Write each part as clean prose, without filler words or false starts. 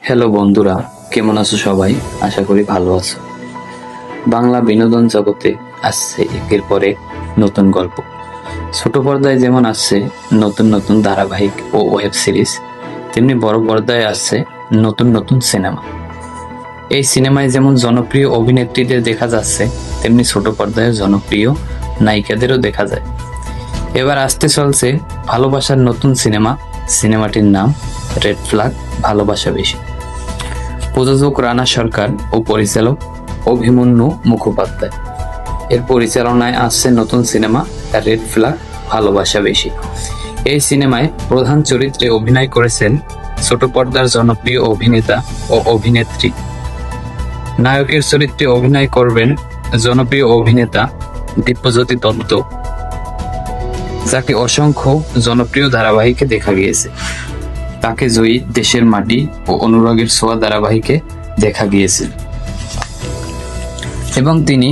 Hello বন্ধুরা, কেমন আছো সবাই? আশা করি ভালো আছো। বাংলা বিনোদন জগতে আসছে একের পর এক নতুন গল্প। ছোট পর্দায় যেমন আসছে নতুন নতুন ধারাবাহিক ও ওয়েব সিরিজ, তেমনি বড় পর্দায় আসছে নতুন নতুন সিনেমা। এই সিনেমায় যেমন জনপ্রিয় অভিনেত্রীদের দেখা যাচ্ছে, তেমনি ছোট পর্দায় জনপ্রিয় নায়িকাদেরও দেখা যায়। এবার আসতে চলছে ভালোবাসার নতুন সিনেমা। সিনেমাটির নাম রেড ফ্ল্যাগ, ভালোবাসা বেশি। প্রযোজক রানা সরকার ও পরিচালক অভিমন্যু মুখোপাধ্যায়। এর পরিচালনায় আসছে নতুন সিনেমা রেড ফ্ল্যাগ, ভালোবাসা বেশি। এই সিনেমায় প্রধান চরিত্রে অভিনয় করেছেন ছোট পর্দার জনপ্রিয় অভিনেতা ও অভিনেত্রী। নায়কের চরিত্রে অভিনয় করবেন জনপ্রিয় অভিনেতা দিব্যজ্যোতি দত্ত, যাকে অসংখ্য জনপ্রিয় ধারাবাহিকে দেখা গিয়েছে। তাকে জয়ী, দেশের মাটি ও অনুরাগের ছোঁয়া ধারাবাহিকে দেখা গিয়েছিল এবং তিনি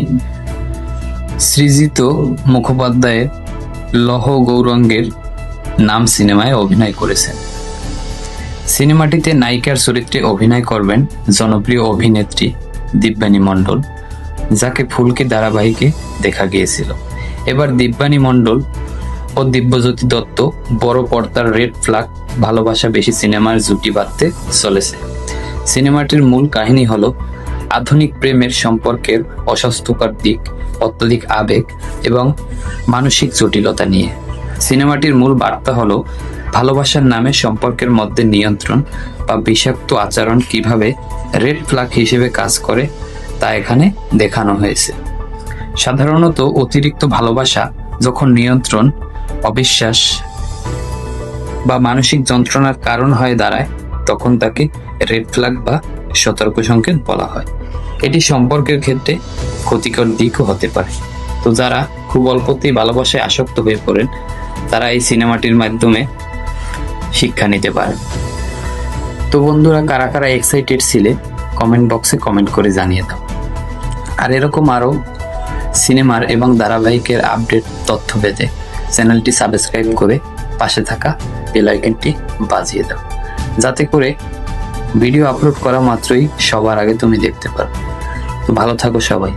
সৃজিত মুখোপাধ্যায়ের লহ গৌরঙ্গের নাম সিনেমায় অভিনয় করেছেন। সিনেমাটিতে নায়িকার চরিত্রে অভিনয় করবেন জনপ্রিয় অভিনেত্রী দিব্যানী মণ্ডল, যাকে ফুলকি ধারাবাহিকে দেখা গিয়েছিল। এবার দিব্যানী মণ্ডল ও দিব্যজ্যোতি দত্ত বড় পর্দার রেড ফ্ল্যাগ, ভালোবাসা বেশি সিনেমার জুটি বাঁধতে চলেছে। সিনেমাটির মূল কাহিনী হলো আধুনিক প্রেমের সম্পর্কের অস্বাস্থ্যকর দিক, অত্যধিক আবেগ এবং মানসিক জটিলতা নিয়ে। সিনেমাটির মূল বার্তা হলো ভালোবাসার নামে সম্পর্কের মধ্যে নিয়ন্ত্রণ বা বিষাক্ত আচরণ কিভাবে রেড ফ্ল্যাগ হিসেবে কাজ করে তা এখানে দেখানো হয়েছে। সাধারণত অতিরিক্ত ভালোবাসা যখন নিয়ন্ত্রণ, অবিশ্বাস বা মানসিক যন্ত্রণার কারণ হয়ে দাঁড়ায়, তখন তাকে রেড ফ্ল্যাগ বা সতর্ক সংকেত বলা হয়। এটি সম্পর্কের ক্ষেত্রে ক্ষতিকর দিকও হতে পারে। তো যারা খুব অল্পতেই ভালোবাসায় আসক্ত হয়ে পড়েন, তারা এই সিনেমাটির মাধ্যমে শিক্ষা নিতে পারেন। তো বন্ধুরা, কারা কারা এক্সাইটেড ছিলে কমেন্ট বক্সে কমেন্ট করে জানিয়ে দাও। আর এরকম আরো সিনেমার এবং ধারাবাহিকের আপডেট তথ্য পেতে চ্যানেলটি সাবস্ক্রাইব করে পাশে থাকা বেল আইকনটি বাজিয়ে দাও, যাতে করে ভিডিও আপলোড করা মাত্রই সবার আগে তুমি দেখতে পারো। তো ভালো থাকো সবাই।